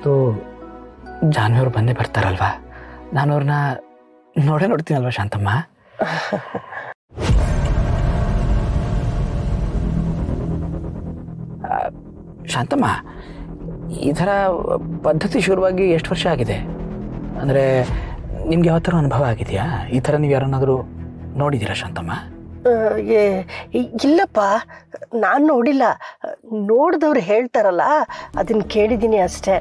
ಅಂತೂ ಜಾನ್ವಿಯವ್ರು ಬಂದೇ ಬರ್ತಾರಲ್ವಾ, ನಾನು ಅವ್ರನ್ನ ನೋಡ್ತೀನಲ್ವ ಶಾಂತಮ್ಮ. ಶಾಂತಮ್ಮ, ಈ ಥರ ಪದ್ಧತಿ ಶುರುವಾಗಿ ಎಷ್ಟು ವರ್ಷ ಆಗಿದೆ? ಅಂದರೆ ನಿಮ್ಗೆ ಯಾವ ಥರ ಅನುಭವ ಆಗಿದೆಯಾ? ಈ ಥರ ನೀವು ಯಾರನ್ನಾದರೂ ನೋಡಿದ್ದೀರಾ ಶಾಂತಮ್ಮ? ಇಲ್ಲಪ್ಪ, ನಾನು ನೋಡಿಲ್ಲ. ನೋಡಿದವ್ರು ಹೇಳ್ತಾರಲ್ಲ ಅದನ್ನು ಕೇಳಿದ್ದೀನಿ ಅಷ್ಟೇ.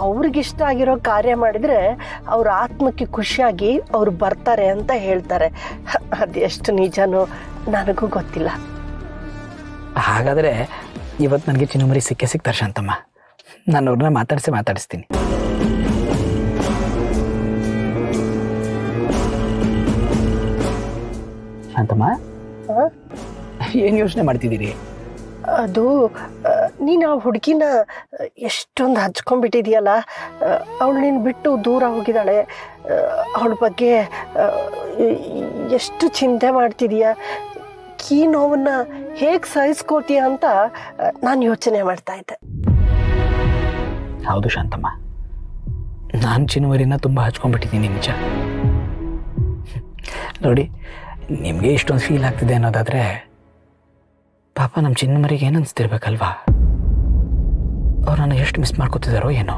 ಅವ್ರಿಗಿಷ್ಟ ಆಗಿರೋ ಕಾರ್ಯ ಮಾಡಿದರೆ ಅವ್ರ ಆತ್ಮಕ್ಕೆ ಖುಷಿಯಾಗಿ ಅವ್ರು ಬರ್ತಾರೆ ಅಂತ ಹೇಳ್ತಾರೆ. ಅದೆಷ್ಟು ನಿಜನೋ ನನಗೂ ಗೊತ್ತಿಲ್ಲ. ಹಾಗಾದರೆ ಇವತ್ತು ನನಗೆ ಚಿನ್ನಮರಿ ಸಿಗ್ತಾರೆ ಶಾಂತಮ್ಮ. ನಾನು ಅವ್ರನ್ನ ಮಾತಾಡಿಸ್ತೀನಿ. ಶಾಂತಮ್ಮ, ಏನು ಯೋಚನೆ ಮಾಡ್ತಿದ್ದೀರಿ? ಅದು ನೀನು ಆ ಹುಡುಗಿನ ಎಷ್ಟೊಂದು ಹಚ್ಕೊಂಡ್ಬಿಟ್ಟಿದೆಯಲ್ಲ, ಅವಳು ನೀನು ಬಿಟ್ಟು ದೂರ ಹೋಗಿದ್ದಾಳೆ. ಅವಳ ಬಗ್ಗೆ ಎಷ್ಟು ಚಿಂತೆ ಮಾಡ್ತಿದೀಯ, ಈ ನೋವನ್ನು ಹೇಗೆ ಸಹಿಸ್ಕೋತೀಯ ಅಂತ ನಾನು ಯೋಚನೆ ಮಾಡ್ತಾ ಇದ್ದೆ. ಹೌದು ಶಾಂತಮ್ಮ, ನಾನು ಚಿನ್ನವರಿನ ತುಂಬ ಹಚ್ಕೊಂಡ್ಬಿಟ್ಟಿದ್ದೀನಿ ನಿಜ. ನೋಡಿ, ನಿಮಗೆ ಇಷ್ಟೊಂದು ಫೀಲ್ ಆಗ್ತಿದೆ ಅನ್ನೋದಾದರೆ ಪಾಪ ನಮ್ಮ ಚಿನ್ನಮರಿಗೆ ಏನು ಅನಿಸ್ತಿರ್ಬೇಕಲ್ವಾ? ಅವ್ರು ನನಗೆ ಎಷ್ಟು ಮಿಸ್ ಮಾಡ್ಕೋತಿದ್ದಾರೋ ಏನೋ.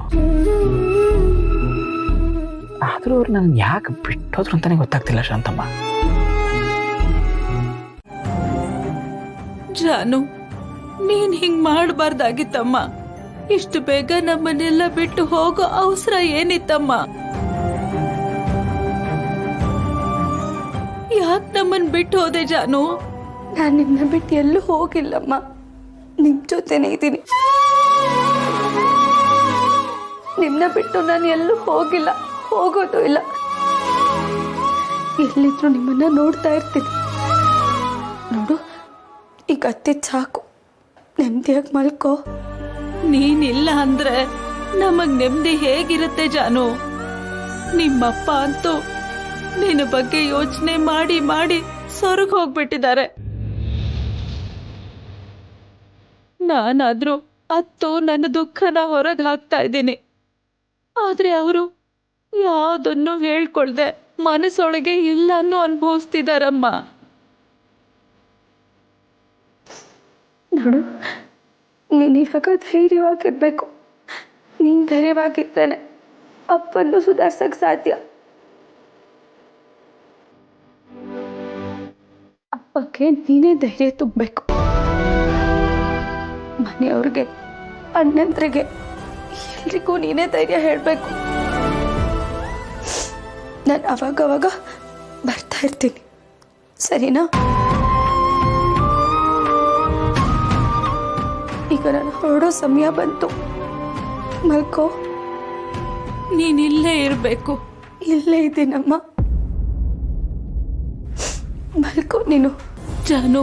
ಆದರೂ ಅವ್ರು ನನ್ನ ಯಾಕೆ ಬಿಟ್ಟೋದ್ರು ಅಂತಲೇ ಗೊತ್ತಾಗ್ತಿಲ್ಲ ಶಾಂತಮ್ಮ. ಜಾನು, ನೀನ್ ಹಿಂಗ್ ಮಾಡಬಾರ್ದಾಗಿತ್ತಮ್ಮ. ಇಷ್ಟು ಬೇಗ ನಮ್ಮನ್ನೆಲ್ಲ ಬಿಟ್ಟು ಹೋಗೋ ಅವಸರ ಏನಿತ್ತಮ್ಮ? ಯಾಕೆ ನಮ್ಮನ್ ಬಿಟ್ಟು ಹೋದೆ ಜಾನು? ನಾನು ನಿಮ್ಮನ್ನ ಬಿಟ್ಟು ಎಲ್ಲೂ ಹೋಗಿಲ್ಲಮ್ಮ, ನಿಮ್ಮ ಜೊತೆನೇ ಇದ್ದೀನಿ. ನಿಮ್ಮನ್ನ ಬಿಟ್ಟು ನಾನು ಎಲ್ಲೂ ಹೋಗಿಲ್ಲ, ಹೋಗೋದು ಇಲ್ಲ. ಎಲ್ಲಿದ್ರು ನಿಮ್ಮನ್ನ ನೋಡ್ತಾ ಇರ್ತೀನಿ. ನೋಡು, ಈಗ ಅತ್ತಿದ್ ಸಾಕು, ನೆಮ್ಮದಿಯಾಗಿ ಮಲ್ಕೋ. ನೀನಿಲ್ಲ ಅಂದ್ರೆ ನಮಗ್ ನೆಮ್ಮದಿ ಹೇಗಿರುತ್ತೆ ಜಾನು? ನಿಮ್ಮಪ್ಪ ಅಂತೂ ನಿನ್ನ ಬಗ್ಗೆ ಯೋಚನೆ ಮಾಡಿ ಮಾಡಿ ಸೊರಗ್ ಹೋಗ್ಬಿಟ್ಟಿದ್ದಾರೆ. ನಾನಾದ್ರೂ ಅತ್ತು ನನ್ನ ದುಃಖನ ಹೊರಗೆ ಹಾಕ್ತಾ ಇದ್ದೀನಿ. ಆದ್ರೆ ಅವರು ಯಾವುದನ್ನು ಹೇಳ್ಕೊಳ್ದೆ ಮನಸ್ಸೊಳಗೆ ಇಲ್ಲನ್ನು ಅನುಭವಿಸ್ತಿದಾರಮ್ಮ. ನೋಡು, ನೀನು ಇವಾಗ ಧೈರ್ಯವಾಗಿರ್ಬೇಕು. ನೀನು ಧೈರ್ಯವಾಗಿರ್ತೇನೆ ಅಪ್ಪನ್ನು ಸುಧಾರ್ಸಕ್ ಸಾಧ್ಯ. ಅಪ್ಪಕ್ಕೆ ನೀನೇ ಧೈರ್ಯ ತುಂಬಬೇಕು. ಮನೆಯವ್ರಿಗೆ, ಅಣ್ಣಂದ್ರಿಗೆ, ಎಲ್ರಿಗೂ ನೀನೇ ಧೈರ್ಯ ಹೇಳಬೇಕು. ನಾನು ಅವಾಗವಾಗ ಬರ್ತಾ ಇರ್ತೀನಿ, ಸರಿನಾ? ಈಗ ನಾನು ಹೊರಡೋ ಸಮಯ ಬಂತು, ಮಲ್ಕೋ. ನೀನಿಲ್ಲೇ ಇರಬೇಕು. ಇಲ್ಲೇ ಇದ್ದೀನಮ್ಮ, ಮಲ್ಕೋ ನೀನು. ಜಾನು,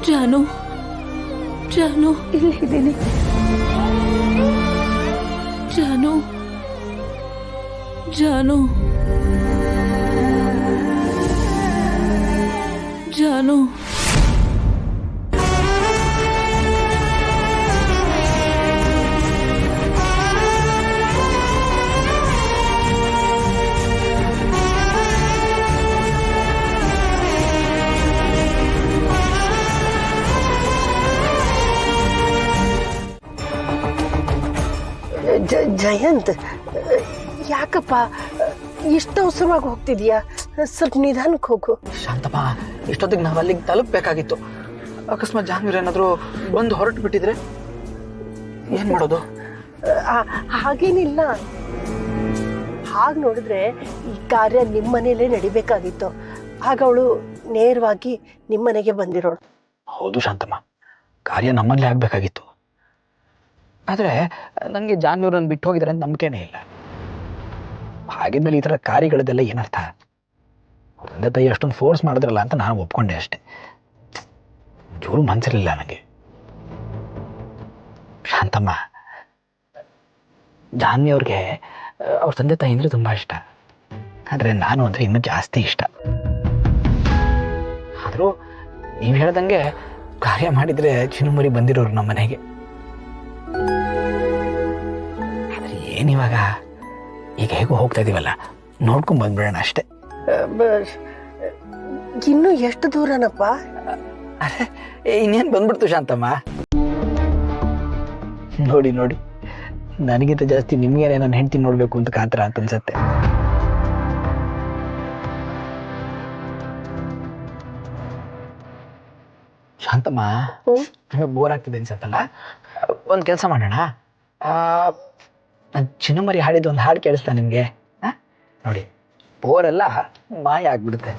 ಜಾನು, ಜಾನು, ಇಲ್ಲೇ ಇದ್ದೀನಿ. ಜಾನು, ಜಾನು, ಜಾನು. ಜಯಂತ್, ಯಾಕಪ್ಪ ಇಷ್ಟು ಅವಸರವಾಗಿ ಹೋಗ್ತಿದೀಯಾ? ಸ್ವಲ್ಪ ನಿಧಾನಕ್ಕೆ ಹೋಗು. ಶಾಂತಮ್ಮ, ಇಷ್ಟೊತ್ತಿಗೆ ನಾವು ಅಲ್ಲಿಗೆ ತಲುಪಬೇಕಾಗಿತ್ತು. ಅಕಸ್ಮಾತ್ ಜಾನ್ವೀರ್ ಏನಾದರೂ ಬಂದು ಹೊರಟು ಬಿಟ್ಟಿದ್ರೆ ಏನು ಮಾಡೋದು? ಹಾಗೇನಿಲ್ಲ. ಹಾಗೆ ನೋಡಿದ್ರೆ ಈ ಕಾರ್ಯ ನಿಮ್ಮ ಮನೆಯಲ್ಲೇ ನಡಿಬೇಕಾಗಿತ್ತು. ಆಗ ಅವಳು ನೇರವಾಗಿ ನಿಮ್ಮನೆಗೆ ಬಂದಿರೋಳು. ಹೌದು ಶಾಂತಮ್ಮ, ಕಾರ್ಯ ನಮ್ಮಲ್ಲೇ ಆಗಬೇಕಾಗಿತ್ತು. ಆದರೆ ನನಗೆ ಜಾನ್ವೀರನ್ನು ಬಿಟ್ಟು ಹೋಗಿದ್ದಾರೆ ಅಂತ ನಂಬಿಕೆನೇ ಇಲ್ಲ. ಹಾಗಿದ್ಮೇಲೆ ಈ ಥರ ಕಾರ್ಯಗಳದೆಲ್ಲ ಏನರ್ಥ? ತಂದೆ ತಾಯಿ ಅಷ್ಟೊಂದು ಫೋರ್ಸ್ ಮಾಡಿದ್ರಲ್ಲ ಅಂತ ನಾನು ಒಪ್ಕೊಂಡೆ ಅಷ್ಟೆ. ಚೂರು ಮನಸ್ಸಿರಲಿಲ್ಲ ನನಗೆ. ಶಾಂತಮ್ಮ, ಜಾನ್ವಿ ಅವ್ರಿಗೆ ಅವ್ರ ತಂದೆ ತಾಯಿ ಅಂದರೆ ತುಂಬ ಇಷ್ಟ. ಆದರೆ ನಾನು ಅಂದರೆ ಇನ್ನೂ ಜಾಸ್ತಿ ಇಷ್ಟ. ಆದರೂ ನೀವು ಹೇಳ್ದಂಗೆ ಕಾರ್ಯ ಮಾಡಿದರೆ ಚಿನ್ನಮರಿ ಬಂದಿರೋರು ನಮ್ಮ ಮನೆಗೆ. ಏನಿವಾಗ ಈಗ ಹೇಗೂ ಹೋಗ್ತಾ ಇದೀವಲ್ಲ, ನೋಡ್ಕೊಂಡ್ ಬಂದ್ಬಿಡೋಣ ಅಷ್ಟೇ. ಇನ್ನು ಎಷ್ಟು ದೂರನಪ್ಪ? ಅರೆ ಇನ್ನೇನು ಬಂದ್ಬಿಡ್ತು ಶಾಂತಮ್ಮ. ನೋಡಿ ನೋಡಿ, ನನಗಿಂತ ಜಾಸ್ತಿ ನಿಮ್ಗೇನೆ ನನ್ನ ಹೆಂಡತಿ ನೋಡ್ಬೇಕು ಅಂತ ಕಾಂತರ ಅಂತ ಅನ್ಸತ್ತೆ. ಶಾಂತಮ್ಮ, ಬೋರ್ ಆಗ್ತಿದೆ ಅನ್ಸತ್ತಲ್ಲ, ಒಂದು ಕೆಲಸ ಮಾಡೋಣ. ನಾನು ಚಿನ್ನಮರಿ ಹಾಡಿದ ಒಂದು ಹಾಡು ಕೇಳಿಸ್ತಾ ನಿಮಗೆ? ನೋಡಿ, ಬೋರೆಲ್ಲ ಮಾಯ ಆಗ್ಬಿಡುತ್ತೆ.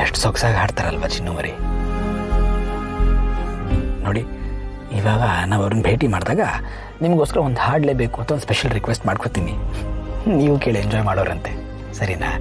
ಎಷ್ಟು ಸೊಗಸಾಗಿ ಹಾಡ್ತಾರಲ್ವ ಚಿನ್ನಮರಿ. ನೋಡಿ, ಇವಾಗ ನಾವು ಅವ್ರನ್ನ ಭೇಟಿ ಮಾಡಿದಾಗ ನಿಮಗೋಸ್ಕರ ಒಂದು ಹಾಡಲೇಬೇಕು ಅಂತ ಒಂದು ಸ್ಪೆಷಲ್ ರಿಕ್ವೆಸ್ಟ್ ಮಾಡ್ಕೊತೀನಿ. ನೀವು ಕೇಳಿ ಎಂಜಾಯ್ ಮಾಡೋರಂತೆ, ಸರಿನಾ?